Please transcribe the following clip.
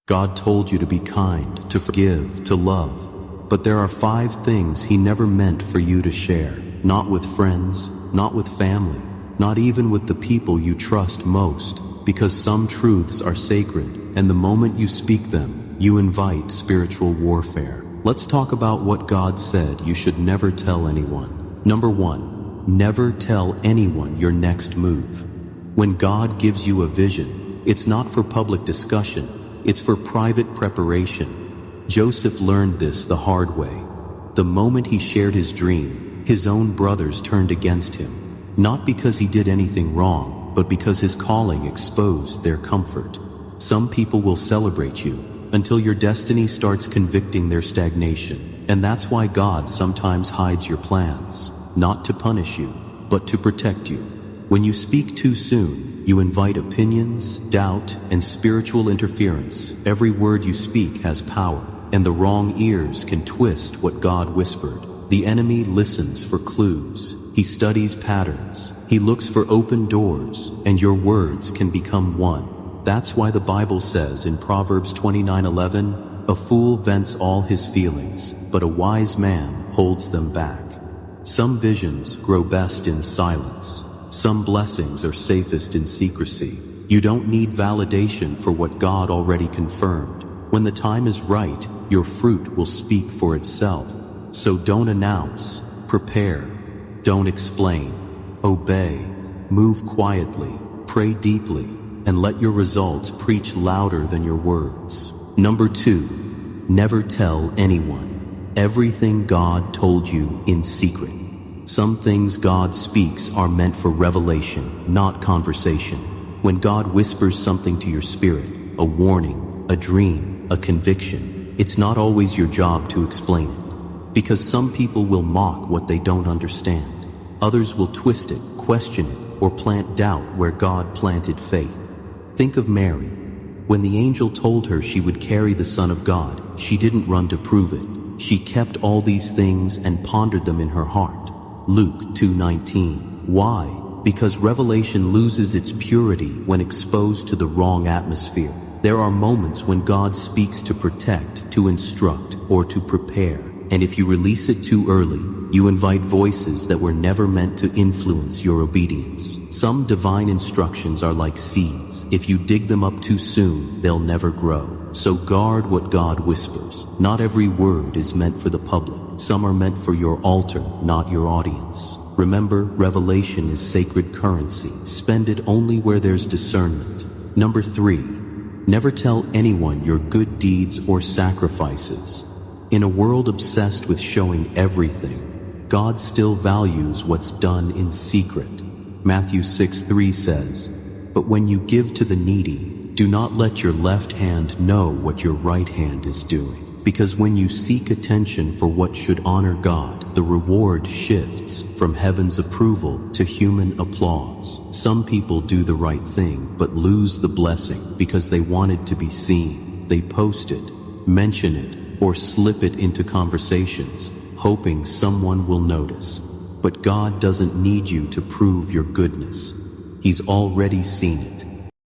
God told you to be kind, to forgive, to love. But there are 5 things He never meant for you to share. Not with friends, not with family, not even with the people you trust most. Because some truths are sacred, and the moment you speak them, you invite spiritual warfare. Let's talk about what God said you should never tell anyone. Number 1, never tell anyone your next move. When God gives you a vision, it's not for public discussion. It's for private preparation. Joseph learned this the hard way. The moment he shared his dream, his own brothers turned against him. Not because he did anything wrong, but because his calling exposed their comfort. Some people will celebrate you until your destiny starts convicting their stagnation. And that's why God sometimes hides your plans, not to punish you, but to protect you. When you speak too soon, you invite opinions, doubt, and spiritual interference. Every word you speak has power, and the wrong ears can twist what God whispered. The enemy listens for clues. He studies patterns. He looks for open doors, and your words can become one. That's why the Bible says in Proverbs 29:11, "A fool vents all his feelings, but a wise man holds them back." Some visions grow best in silence. Some blessings are safest in secrecy. You don't need validation for what God already confirmed. When the time is right, your fruit will speak for itself. So don't announce, prepare, don't explain, obey, move quietly, pray deeply, and let your results preach louder than your words. Number 2, never tell anyone everything God told you in secret. Some things God speaks are meant for revelation, not conversation. When God whispers something to your spirit, a warning, a dream, a conviction, it's not always your job to explain it. Because some people will mock what they don't understand. Others will twist it, question it, or plant doubt where God planted faith. Think of Mary. When the angel told her she would carry the Son of God, she didn't run to prove it. She kept all these things and pondered them in her heart. Luke 2:19. Why? Because revelation loses its purity when exposed to the wrong atmosphere. There are moments when God speaks to protect, to instruct, or to prepare. And if you release it too early, you invite voices that were never meant to influence your obedience. Some divine instructions are like seeds. If you dig them up too soon, they'll never grow. So guard what God whispers. Not every word is meant for the public. Some are meant for your altar, not your audience. Remember, revelation is sacred currency. Spend it only where there's discernment. Number 3, never tell anyone your good deeds or sacrifices. In a world obsessed with showing everything, God still values what's done in secret. Matthew 6:3 says, "But when you give to the needy, do not let your left hand know what your right hand is doing." Because when you seek attention for what should honor God, the reward shifts from heaven's approval to human applause. Some people do the right thing but lose the blessing because they wanted to be seen. They post it, mention it, or slip it into conversations, hoping someone will notice. But God doesn't need you to prove your goodness. He's already seen it.